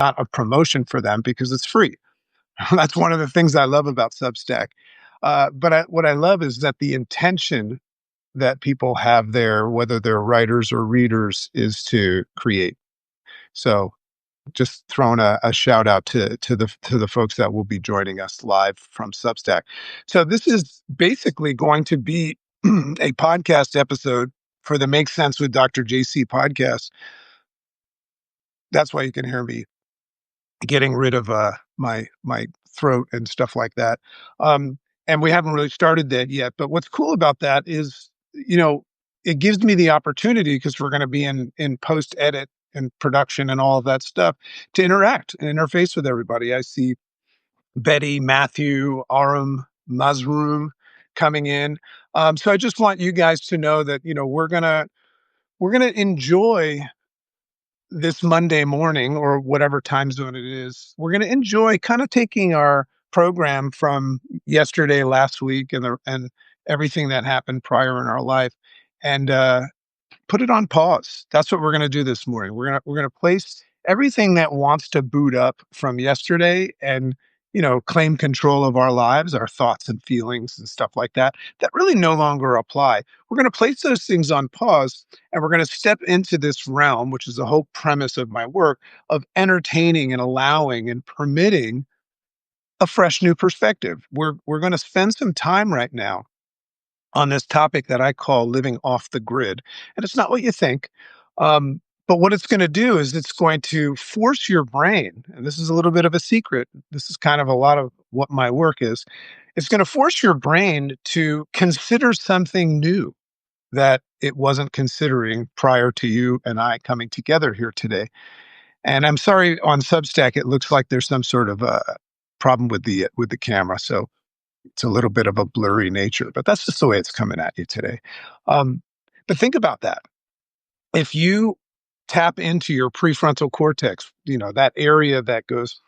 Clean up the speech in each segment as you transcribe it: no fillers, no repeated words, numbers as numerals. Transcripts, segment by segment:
not a promotion for them because it's free. That's one of the things I love about Substack. What I love is that the intention that people have there, whether they're writers or readers, is to create. So just throwing a shout out to the folks that will be joining us live from Substack. So this is basically going to be a podcast episode for the Make Sense with Dr. JC podcast. That's why you can hear me getting rid of my throat and stuff like that. Um, and we haven't really started that yet. But what's cool about that is, it gives me the opportunity because we're going to be in post edit and production and all of that stuff to interact and interface with everybody. I see Betty, Matthew, Aram, Mazroom coming in. So I just want you guys to know that we're gonna enjoy this Monday morning or whatever time zone it is. We're gonna enjoy kind of taking our program from yesterday, last week, and everything that happened prior in our life, and put it on pause. That's what we're going to do this morning. We're going to place everything that wants to boot up from yesterday and claim control of our lives, our thoughts and feelings and stuff like that really no longer apply. We're going to place those things on pause and we're going to step into this realm, which is the whole premise of my work, of entertaining and allowing and permitting a fresh new perspective. We're going to spend some time right now on this topic that I call living off the grid. And it's not what you think. But what it's going to do is it's going to force your brain, and this is a little bit of a secret. This is kind of a lot of what my work is. It's going to force your brain to consider something new that it wasn't considering prior to you and I coming together here today. And I'm sorry, on Substack, it looks like there's some sort of a problem with the camera. So it's a little bit of a blurry nature, but that's just the way it's coming at you today. But think about that. If you tap into your prefrontal cortex, that area that goes,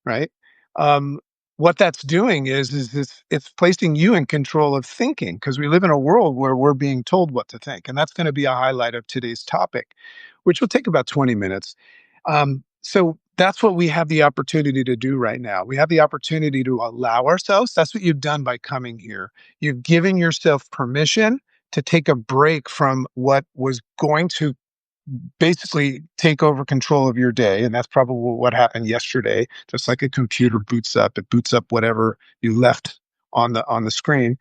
right? Um, what that's doing is it's placing you in control of thinking because we live in a world where we're being told what to think. And that's going to be a highlight of today's topic, which will take about 20 minutes. So that's what we have the opportunity to do right now. We have the opportunity to allow ourselves. That's what you've done by coming here. You've given yourself permission to take a break from what was going to basically take over control of your day. And that's probably what happened yesterday. Just like a computer boots up, it boots up whatever you left on the screen.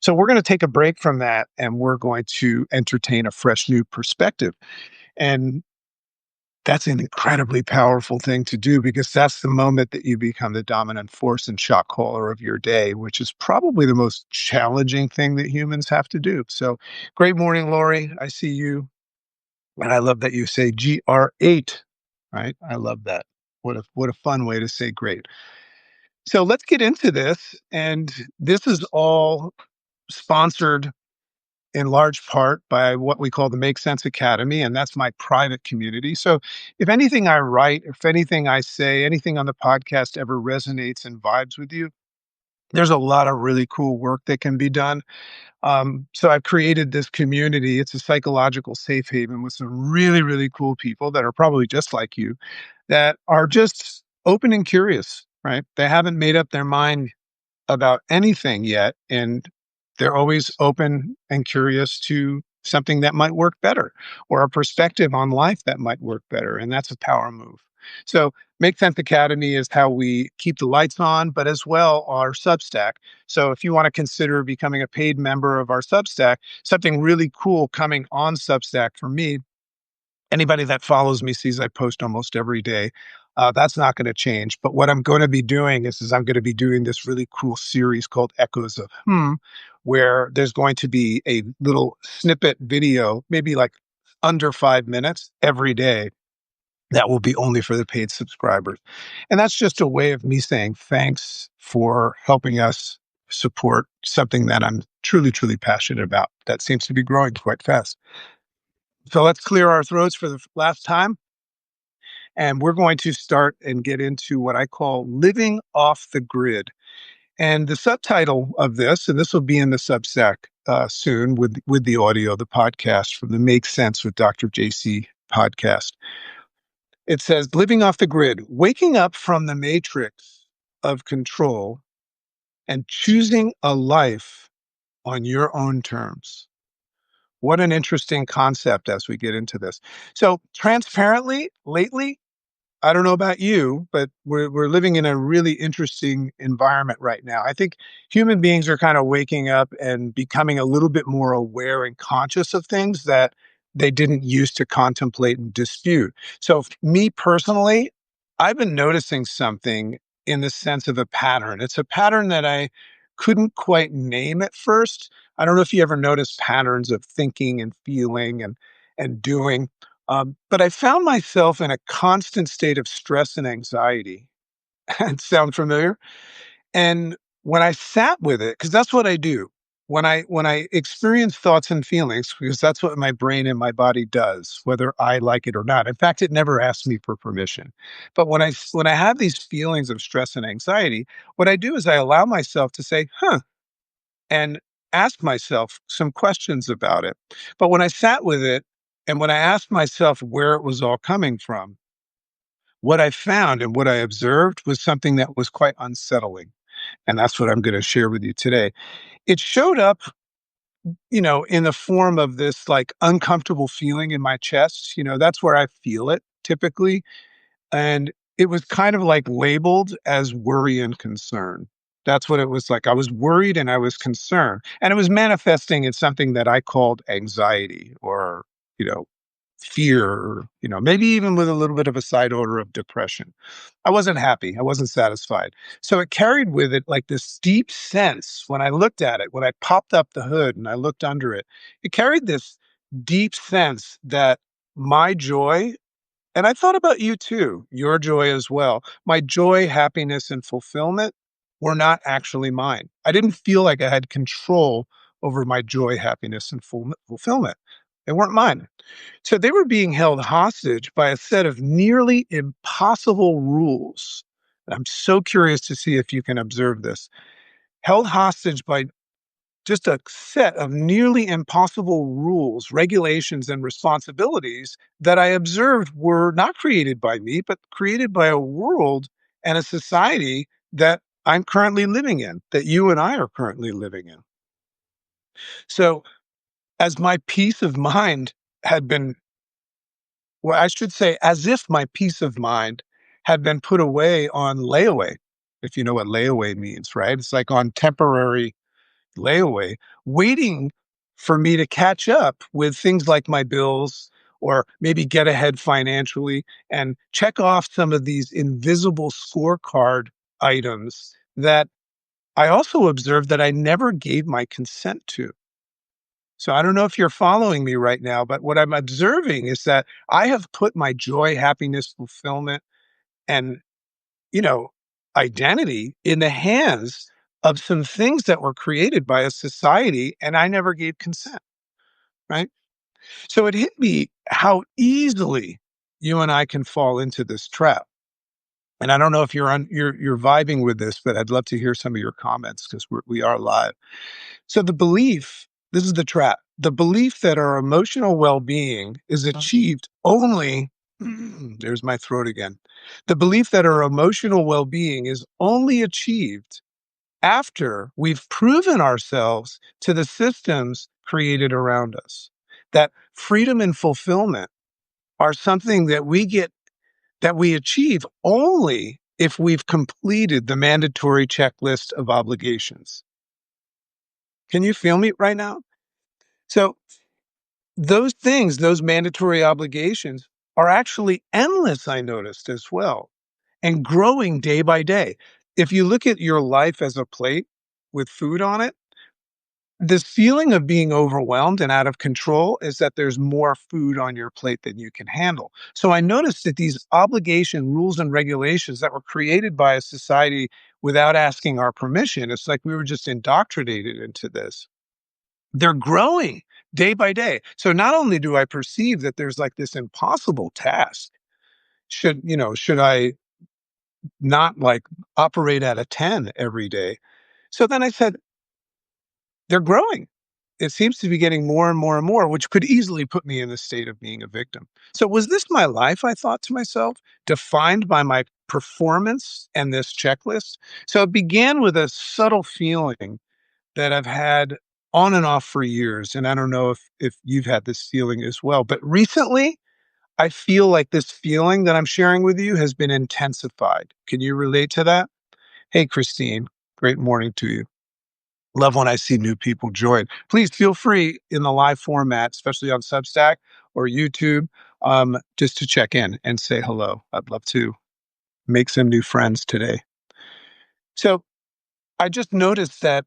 So we're going to take a break from that and we're going to entertain a fresh new perspective. And that's an incredibly powerful thing to do because that's the moment that you become the dominant force and shot caller of your day, which is probably the most challenging thing that humans have to do. So great morning, Lori. I see you. And I love that you say GR8, right? I love that. What a fun way to say great. So let's get into this. And this is all sponsored in large part by what we call the Make Sense Academy, and that's my private community. So if anything I write, if anything I say, anything on the podcast ever resonates and vibes with you, there's a lot of really cool work that can be done. So I've created this community. It's a psychological safe haven with some really, really cool people that are probably just like you, that are just open and curious, right? They haven't made up their mind about anything yet. And they're always open and curious to something that might work better or a perspective on life that might work better. And that's a power move. So Make Sense Academy is how we keep the lights on, but as well our Substack. So if you want to consider becoming a paid member of our Substack, something really cool coming on Substack for me, anybody that follows me sees I post almost every day. That's not going to change. But what I'm going to be doing is I'm going to be doing this really cool series called Echoes of where there's going to be a little snippet video, maybe like under 5 minutes every day. That will be only for the paid subscribers. And that's just a way of me saying thanks for helping us support something that I'm truly, truly passionate about that seems to be growing quite fast. So let's clear our throats for the last time. And we're going to start and get into what I call living off the grid. And the subtitle of this, and this will be in the Substack soon with the audio, the podcast from the Make Sense with Dr. JC podcast. It says, living off the grid, waking up from the matrix of control and choosing a life on your own terms. What an interesting concept as we get into this. So, transparently, lately, I don't know about you, but we're living in a really interesting environment right now. I think human beings are kind of waking up and becoming a little bit more aware and conscious of things that they didn't used to contemplate and dispute. So, me personally, I've been noticing something in the sense of a pattern. It's a pattern that I couldn't quite name at first. I don't know if you ever notice patterns of thinking and feeling and doing. But I found myself in a constant state of stress and anxiety. And sound familiar? And when I sat with it, because that's what I do. When I experience thoughts and feelings, because that's what my brain and my body does, whether I like it or not. In fact, it never asks me for permission. But when I have these feelings of stress and anxiety, what I do is I allow myself to say, huh, and ask myself some questions about it. But when I sat with it and when I asked myself where it was all coming from, what I found and what I observed was something that was quite unsettling. And that's what I'm going to share with you today. It showed up, in the form of this like uncomfortable feeling in my chest. That's where I feel it typically. And it was kind of like labeled as worry and concern. That's what it was like. I was worried and I was concerned. And it was manifesting in something that I called anxiety or, you know, fear, or, maybe even with a little bit of a side order of depression. I wasn't happy. I wasn't satisfied. So it carried with it like this deep sense when I looked at it, when I popped up the hood and I looked under it, it carried this deep sense that my joy, and I thought about you too, your joy as well. My joy, happiness, and fulfillment were not actually mine. I didn't feel like I had control over my joy, happiness, and fulfillment. They weren't mine. So they were being held hostage by a set of nearly impossible rules. I'm so curious to see if you can observe this. Held hostage by just a set of nearly impossible rules, regulations, and responsibilities that I observed were not created by me, but created by a world and a society that I'm currently living in, that you and I are currently living in. So, as my peace of mind had been, well, I should say, as if my peace of mind had been put away on layaway, if you know what layaway means, right? It's like on temporary layaway, waiting for me to catch up with things like my bills or maybe get ahead financially and check off some of these invisible scorecard items that I also observed that I never gave my consent to. So I don't know if you're following me right now, but what I'm observing is that I have put my joy, happiness, fulfillment, and you know, identity in the hands of some things that were created by a society, and I never gave consent, right? So it hit me how easily you and I can fall into this trap. And I don't know if you're vibing with this, but I'd love to hear some of your comments because we are live. So the belief, this is the trap, the belief that our emotional well-being is achieved only, there's my throat again. The belief that our emotional well-being is only achieved after we've proven ourselves to the systems created around us. That freedom and fulfillment are something that we achieve only if we've completed the mandatory checklist of obligations. Can you feel me right now? So those things, those mandatory obligations are actually endless, I noticed as well, and growing day by day. If you look at your life as a plate with food on it, this feeling of being overwhelmed and out of control is that there's more food on your plate than you can handle. So I noticed that these obligation rules and regulations that were created by a society without asking our permission, it's like we were just indoctrinated into this. They're growing day by day. So not only do I perceive that there's like this impossible task, should I not like operate at a 10 every day? So then I said, they're growing. it seems to be getting more and more and more, which could easily put me in the state of being a victim. So, was this my life? I thought to myself, defined by my performance and this checklist. So, it began with a subtle feeling that I've had on and off for years. And I don't know if you've had this feeling as well. But recently, I feel like this feeling that I'm sharing with you has been intensified. Can you relate to that? Hey, Christine, great morning to you. Love when I see new people join. Please feel free in the live format, especially on Substack or YouTube, just to check in and say hello. I'd love to make some new friends today. So I just noticed that,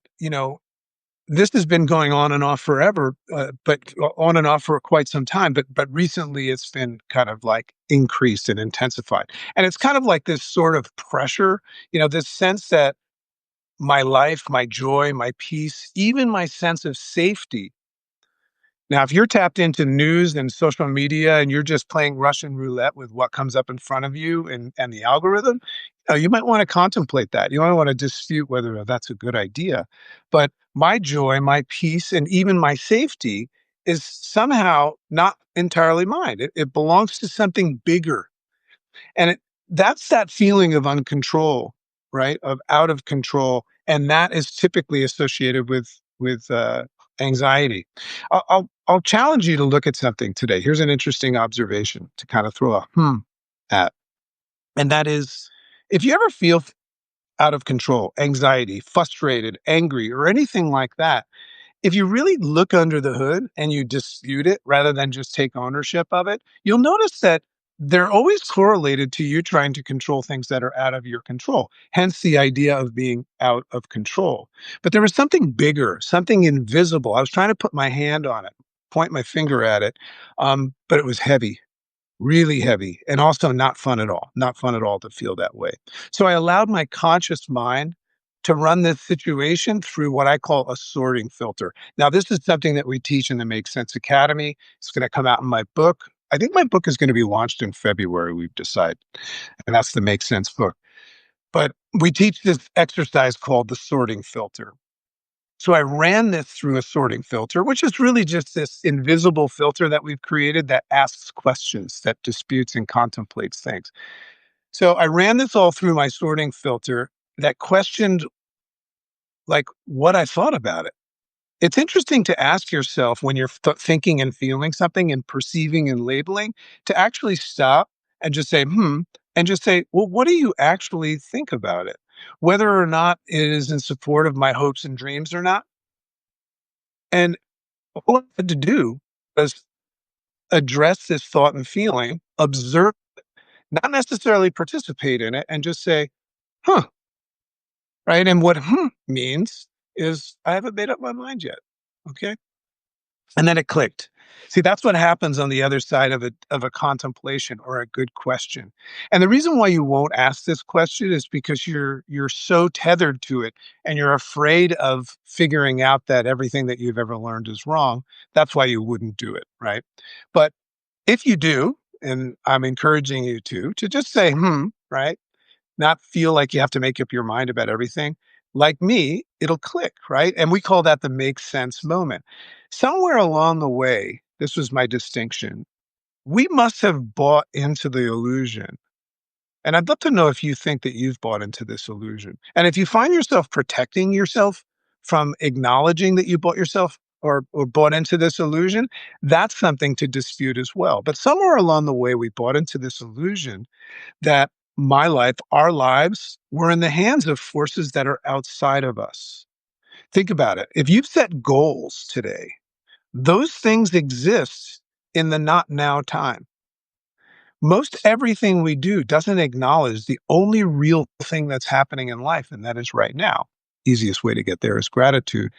this has been going on and off forever, but on and off for quite some time. But recently, it's been kind of like increased and intensified, and it's kind of like this sort of pressure, this sense that my life, my joy, my peace, even my sense of safety. Now, if you're tapped into news and social media and you're just playing Russian roulette with what comes up in front of you and the algorithm, you might want to contemplate that. You might want to dispute whether that's a good idea. But my joy, my peace, and even my safety is somehow not entirely mine. It belongs to something bigger, and that's that feeling of uncontrol, right? Of out of control, and that is typically associated with anxiety. I'll challenge you to look at something today. Here's an interesting observation to kind of throw a at, and that is, if you ever feel out of control, anxiety, frustrated, angry, or anything like that, if you really look under the hood and you dispute it rather than just take ownership of it, you'll notice that they're always correlated to you trying to control things that are out of your control. Hence the idea of being out of control. But there was something bigger, something invisible. I was trying to put my hand on it, point my finger at it, but it was heavy, really heavy, and also not fun at all. Not fun at all to feel that way. So I allowed my conscious mind to run this situation through what I call a sorting filter. Now, this is something that we teach in the Make Sense Academy. It's going to come out in my book. I think my book is going to be launched in February, we've decided, and that's the Make Sense book. But we teach this exercise called the sorting filter. So I ran this through a sorting filter, which is really just this invisible filter that we've created that asks questions, that disputes and contemplates things. So I ran this all through my sorting filter that questioned like what I thought about it. It's interesting to ask yourself when you're thinking and feeling something and perceiving and labeling to actually stop and just say, and just say, well, what do you actually think about it? Whether or not it is in support of my hopes and dreams or not. And all I had to do was address this thought and feeling, observe, not necessarily participate in it, and just say, huh, right? And what means is I haven't made up my mind yet. Okay. And then it clicked. See, that's what happens on the other side of a contemplation or a good question. And the reason why you won't ask this question is because you're so tethered to it and you're afraid of figuring out that everything that you've ever learned is wrong. That's why you wouldn't do it, right? But if you do, and I'm encouraging you to just say, right? Not feel like you have to make up your mind about everything. Like me, it'll click, right? And we call that the make sense moment. Somewhere along the way, this was my distinction. We must have bought into the illusion. And I'd love to know if you think that you've bought into this illusion. And if you find yourself protecting yourself from acknowledging that you bought yourself or bought into this illusion, that's something to dispute as well. But somewhere along the way, we bought into this illusion that my life, our lives, were in the hands of forces that are outside of us. Think about it. If you've set goals today, those things exist in the not now time. Most everything we do doesn't acknowledge the only real thing that's happening in life, and that is right now. Easiest way to get there is gratitude.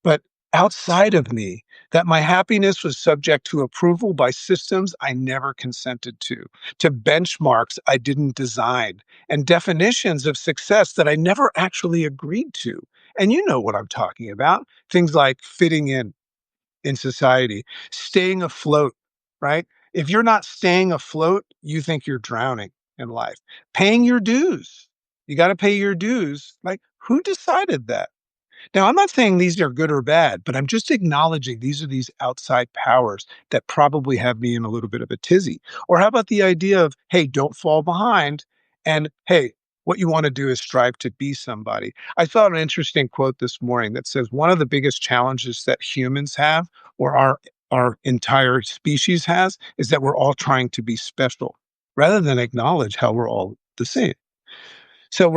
But outside of me, that my happiness was subject to approval by systems I never consented to benchmarks I didn't design, and definitions of success that I never actually agreed to. And you know what I'm talking about. Things like fitting in society, staying afloat, right? If you're not staying afloat, you think you're drowning in life. Paying your dues. You got to pay your dues. Like, who decided that? Now, I'm not saying these are good or bad, but I'm just acknowledging these are these outside powers that probably have me in a little bit of a tizzy. Or how about the idea of, hey, don't fall behind. And hey, what you want to do is strive to be somebody. I saw an interesting quote this morning that says one of the biggest challenges that humans have, or our entire species has, is that we're all trying to be special rather than acknowledge how we're all the same. So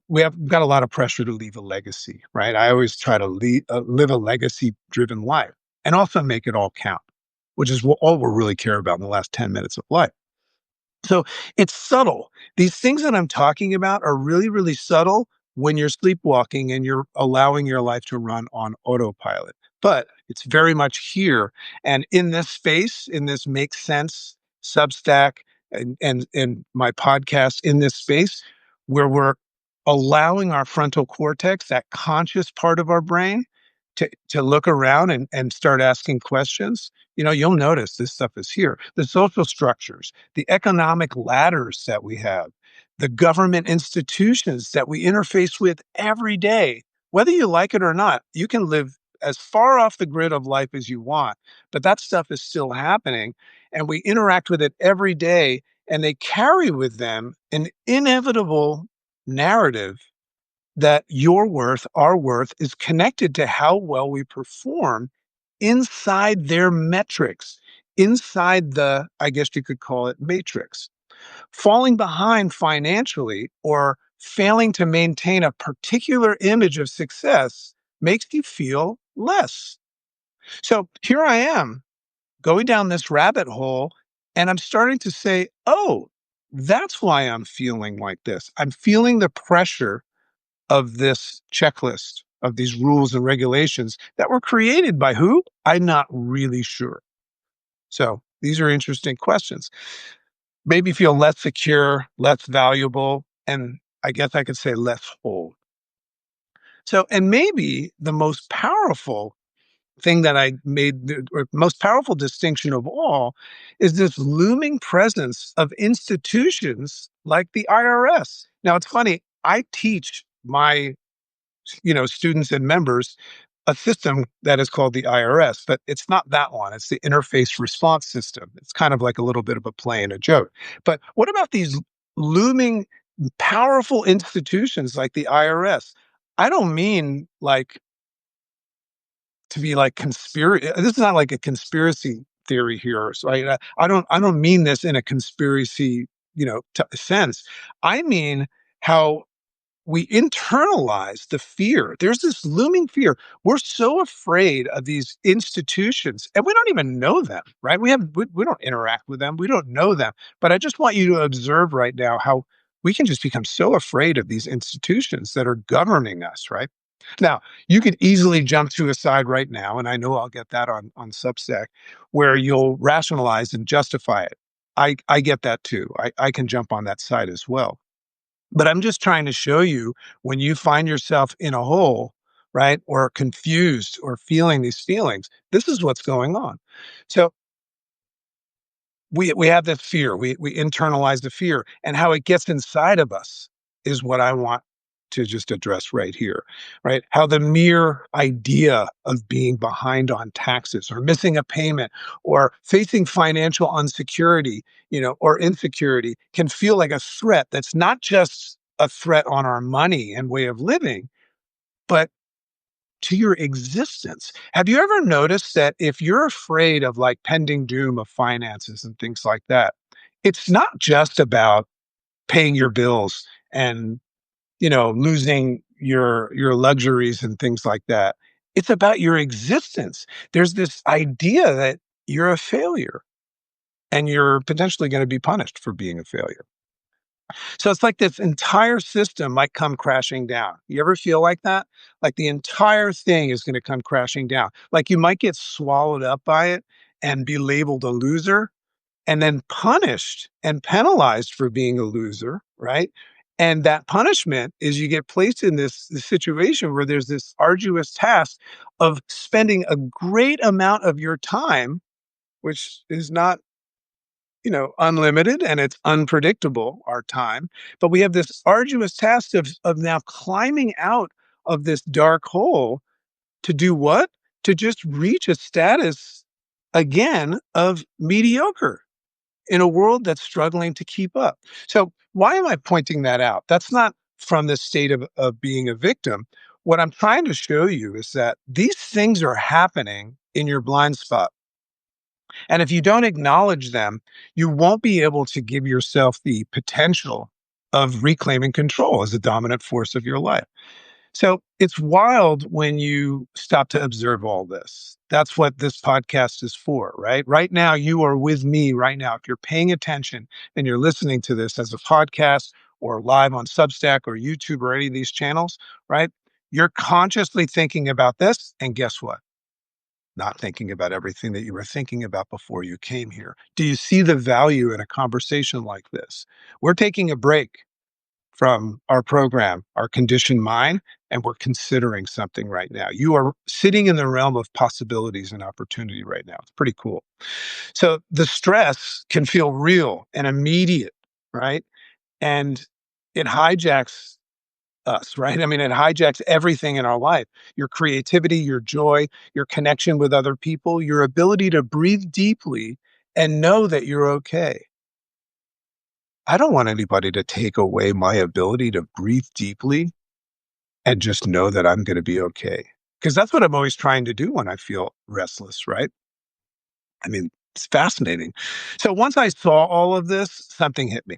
we have got a lot of pressure to leave a legacy, right? I always try to live a legacy driven life and also make it all count, which is all we really care about in the last 10 minutes of life. So it's subtle. These things that I'm talking about are really, really subtle when you're sleepwalking and you're allowing your life to run on autopilot. But it's very much here. And in this space, in this Make Sense Substack and my podcast in this space, where we're allowing our frontal cortex, that conscious part of our brain, to look around and start asking questions, you'll notice this stuff is here. The social structures, the economic ladders that we have, the government institutions that we interface with every day, whether you like it or not, you can live as far off the grid of life as you want, but that stuff is still happening. And we interact with it every day, and they carry with them an inevitable narrative that your worth, our worth, is connected to how well we perform inside their metrics, inside the, I guess you could call it, matrix. Falling behind financially or failing to maintain a particular image of success makes you feel less. So here I am going down this rabbit hole, and I'm starting to say, oh, that's why I'm feeling like this. I'm feeling the pressure of this checklist of these rules and regulations that were created by who? I'm not really sure. So these are interesting questions. Maybe feel less secure, less valuable, and I guess I could say less whole. So, and maybe the most powerful thing that I made, or most powerful distinction of all, is this looming presence of institutions like the IRS. Now, it's funny, I teach my students and members a system that is called the IRS, but it's not that one. It's the interface response system. It's kind of like a little bit of a play and a joke. But what about these looming powerful institutions like the IRS? I don't mean like to be like conspiracy. This is not like a conspiracy theory here. So I don't mean this in a conspiracy, sense. I mean how we internalize the fear. There's this looming fear. We're so afraid of these institutions and we don't even know them, right? We don't interact with them. We don't know them. But I just want you to observe right now how we can just become so afraid of these institutions that are governing us, right? Now, you could easily jump to a side right now, and I know I'll get that on Substack, where you'll rationalize and justify it. I get that too. I can jump on that side as well. But I'm just trying to show you when you find yourself in a hole, right, or confused or feeling these feelings, this is what's going on. So we have this fear. We internalize the fear, and how it gets inside of us is what I want to just address right here, right? How the mere idea of being behind on taxes or missing a payment or facing financial insecurity, or insecurity can feel like a threat that's not just a threat on our money and way of living, but to your existence. Have you ever noticed that if you're afraid of like pending doom of finances and things like that, it's not just about paying your bills and, losing your luxuries and things like that. It's about your existence. There's this idea that you're a failure and you're potentially going to be punished for being a failure. So it's like this entire system might come crashing down. You ever feel like that? Like the entire thing is going to come crashing down. Like you might get swallowed up by it and be labeled a loser and then punished and penalized for being a loser, right? And that punishment is you get placed in this situation where there's this arduous task of spending a great amount of your time, which is not unlimited and it's unpredictable, our time. But we have this arduous task of now climbing out of this dark hole to do what? To just reach a status again of mediocre in a world that's struggling to keep up. So, why am I pointing that out? That's not from the state of being a victim. What I'm trying to show you is that these things are happening in your blind spot. And if you don't acknowledge them, you won't be able to give yourself the potential of reclaiming control as a dominant force of your life. So it's wild when you stop to observe all this. That's what this podcast is for, right? Right now, you are with me right now. If you're paying attention and you're listening to this as a podcast or live on Substack or YouTube or any of these channels, right? You're consciously thinking about this. And guess what? Not thinking about everything that you were thinking about before you came here. Do you see the value in a conversation like this? We're taking a break from our program, our conditioned mind, and we're considering something right now. You are sitting in the realm of possibilities and opportunity right now. It's pretty cool. So the stress can feel real and immediate, right? And it hijacks us, right? I mean, it hijacks everything in our life, your creativity, your joy, your connection with other people, your ability to breathe deeply and know that you're okay. I don't want anybody to take away my ability to breathe deeply and just know that I'm going to be okay. Because that's what I'm always trying to do when I feel restless, right? I mean, it's fascinating. So once I saw all of this, something hit me.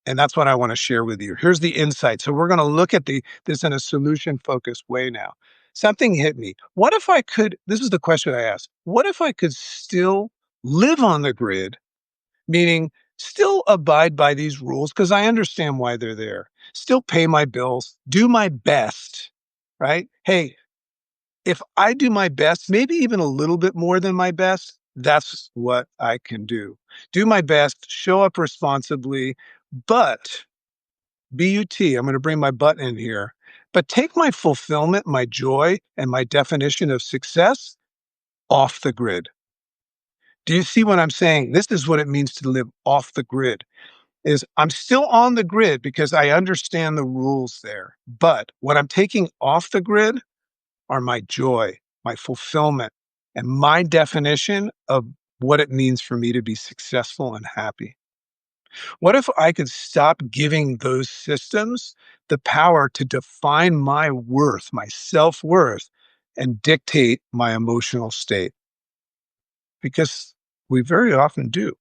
And that's what I want to share with you. Here's the insight. So we're going to look at this in a solution focused way now. Something hit me. What if I could? This is the question I asked. What if I could still live on the grid, meaning still abide by these rules because I understand why they're there, still pay my bills, do my best, right? Hey, if I do my best, maybe even a little bit more than my best, that's what I can do. Do my best, show up responsibly, but BUT, I'm going to bring my butt in here, but take my fulfillment, my joy, and my definition of success off the grid. Do you see what I'm saying? This is what it means to live off the grid. Is I'm still on the grid because I understand the rules there. But what I'm taking off the grid are my joy, my fulfillment, and my definition of what it means for me to be successful and happy. What if I could stop giving those systems the power to define my worth, my self worth, and dictate my emotional state? Because we very often do.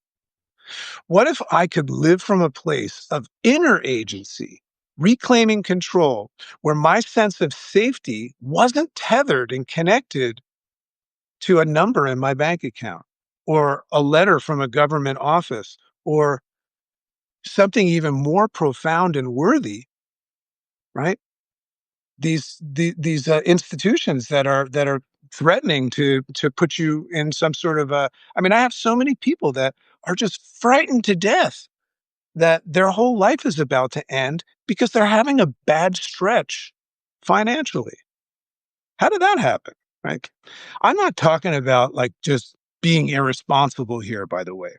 What if I could live from a place of inner agency, reclaiming control, where my sense of safety wasn't tethered and connected to a number in my bank account or a letter from a government office or something even more profound and worthy, right? These institutions that are threatening to put you in some sort of a. I mean, I have so many people that are just frightened to death that their whole life is about to end because they're having a bad stretch financially. How did that happen? Right? I'm not talking about like just being irresponsible here, by the way.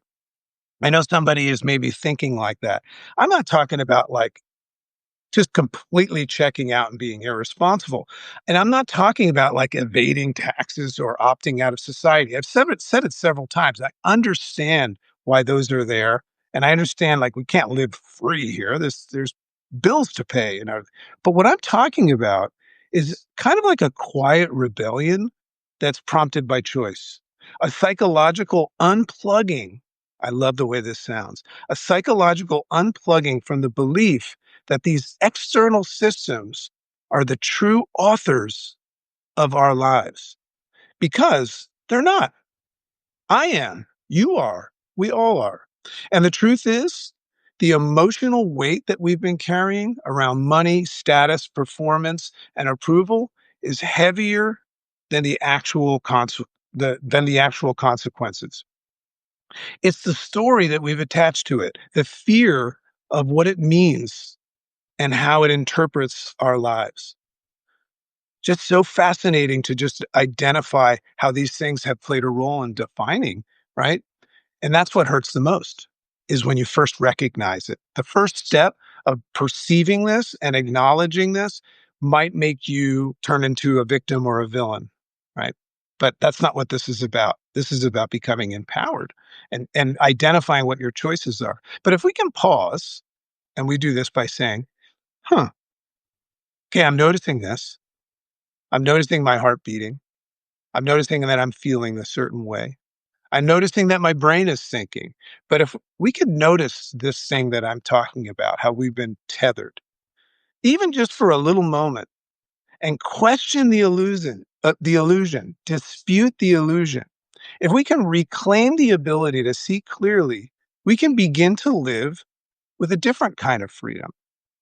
I know somebody is maybe thinking like that. I'm not talking about like just completely checking out and being irresponsible. And I'm not talking about like evading taxes or opting out of society. I've said it several times. I understand why those are there. And I understand like we can't live free here. There's bills to pay, you know. But what I'm talking about is kind of like a quiet rebellion that's prompted by choice. A psychological unplugging. I love the way this sounds. A psychological unplugging from the belief that these external systems are the true authors of our lives because they're not. I am. You are. We all are. And the truth is, the emotional weight that we've been carrying around money, status, performance, and approval is heavier than the actual consequences. It's the story that we've attached to it, the fear of what it means and how it interprets our lives. Just so fascinating to just identify how these things have played a role in defining, right? And that's what hurts the most is when you first recognize it. The first step of perceiving this and acknowledging this might make you turn into a victim or a villain, right? But that's not what this is about. This is about becoming empowered and identifying what your choices are. But if we can pause, and we do this by saying, huh, okay, I'm noticing this. I'm noticing my heart beating. I'm noticing that I'm feeling a certain way. I'm noticing that my brain is thinking. But if we could notice this thing that I'm talking about, how we've been tethered, even just for a little moment, and question the illusion, dispute the illusion. If we can reclaim the ability to see clearly, we can begin to live with a different kind of freedom.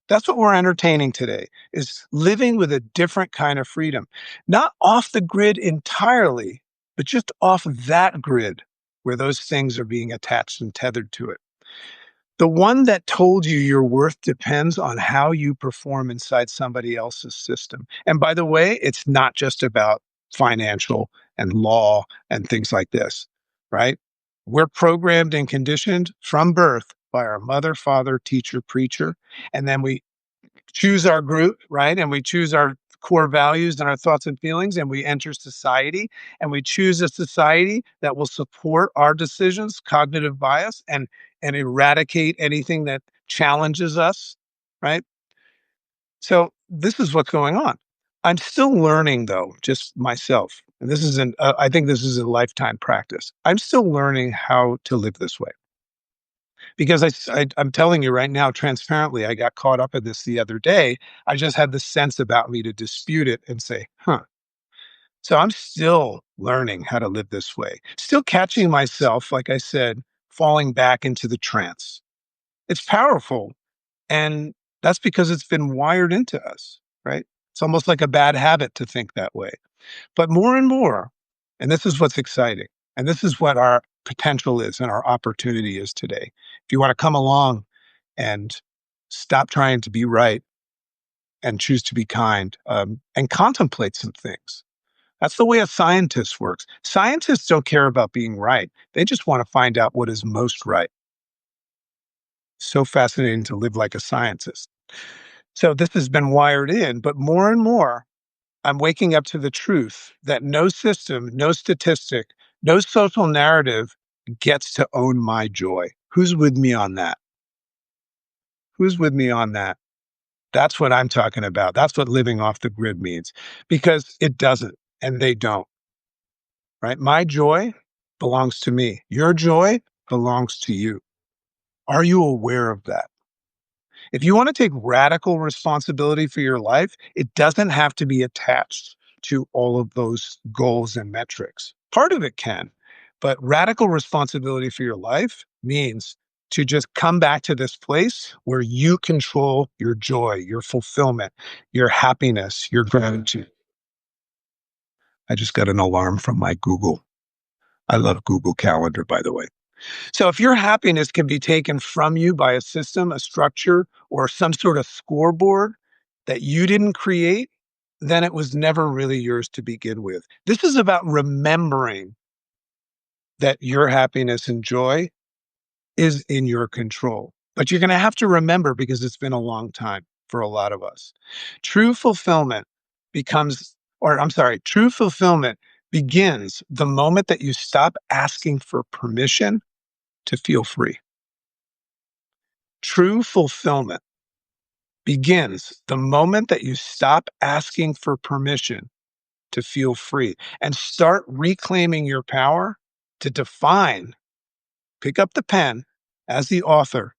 That's what we're entertaining today, is living with a different kind of freedom. Not off the grid entirely, but just off that grid where those things are being attached and tethered to it. The one that told you your worth depends on how you perform inside somebody else's system. And by the way, it's not just about financial and law and things like this, right? We're programmed and conditioned from birth by our mother, father, teacher, preacher. And then we choose our group, right? And we choose our core values and our thoughts and feelings, and we enter society, and we choose a society that will support our decisions, cognitive bias, and eradicate anything that challenges us, right? So this is what's going on. I'm still learning, though, just myself. And this is I think this is a lifetime practice. I'm still learning how to live this way. Because I'm telling you right now, transparently, I got caught up in this the other day. I just had the sense about me to dispute it and say, huh. So I'm still learning how to live this way, still catching myself, like I said, falling back into the trance. It's powerful. And that's because it's been wired into us, right? It's almost like a bad habit to think that way. But more and more, and this is what's exciting, and this is what our potential is and our opportunity is today. If you want to come along and stop trying to be right and choose to be kind, and contemplate some things. That's the way a scientist works. Scientists don't care about being right. They just want to find out what is most right. So fascinating to live like a scientist. So this has been wired in, but more and more, I'm waking up to the truth that no system, no statistic, no social narrative gets to own my joy. Who's with me on that? Who's with me on that? That's what I'm talking about. That's what living off the grid means, because it doesn't, and they don't, right? My joy belongs to me. Your joy belongs to you. Are you aware of that? If you want to take radical responsibility for your life, it doesn't have to be attached to all of those goals and metrics. Part of it can, but radical responsibility for your life means to just come back to this place where you control your joy, your fulfillment, your happiness, your gratitude. I just got an alarm from my Google. I love Google Calendar, by the way. So if your happiness can be taken from you by a system, a structure, or some sort of scoreboard that you didn't create, then it was never really yours to begin with. This is about remembering that your happiness and joy is in your control. But you're going to have to remember, because it's been a long time for a lot of us. True fulfillment true fulfillment begins the moment that you stop asking for permission to feel free. True fulfillment begins the moment that you stop asking for permission to feel free and start reclaiming your power to define. Pick up the pen as the author,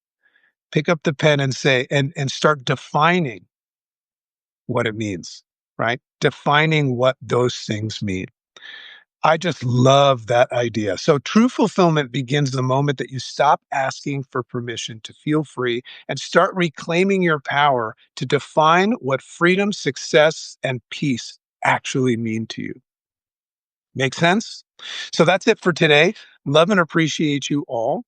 pick up the pen and and start defining what it means, right? Defining what those things mean. I just love that idea. So true fulfillment begins the moment that you stop asking for permission to feel free and start reclaiming your power to define what freedom, success, and peace actually mean to you. Make sense? So that's it for today. Love and appreciate you all.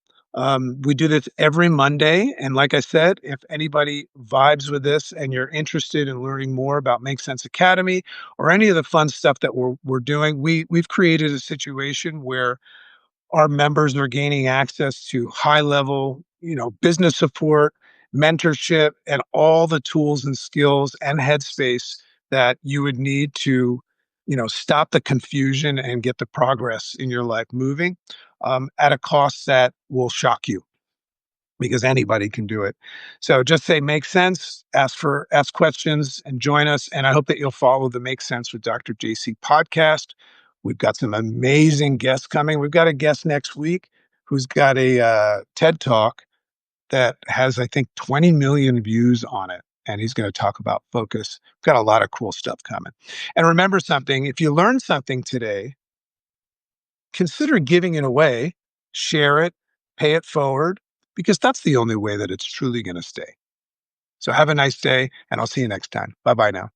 We do this every Monday. And like I said, if anybody vibes with this and you're interested in learning more about Make Sense Academy or any of the fun stuff that we're doing, we've created a situation where our members are gaining access to high level, business support, mentorship, and all the tools and skills and headspace that you would need to, stop the confusion and get the progress in your life moving, at a cost that will shock you because anybody can do it. So just say make sense, ask questions and join us. And I hope that you'll follow the Make Sense with Dr. JC podcast. We've got some amazing guests coming. We've got a guest next week who's got a TED Talk that has, I think, 20 million views on it. And he's going to talk about focus. We've got a lot of cool stuff coming. And remember something, if you learned something today, consider giving it away, share it, pay it forward, because that's the only way that it's truly going to stay. So have a nice day, and I'll see you next time. Bye bye now.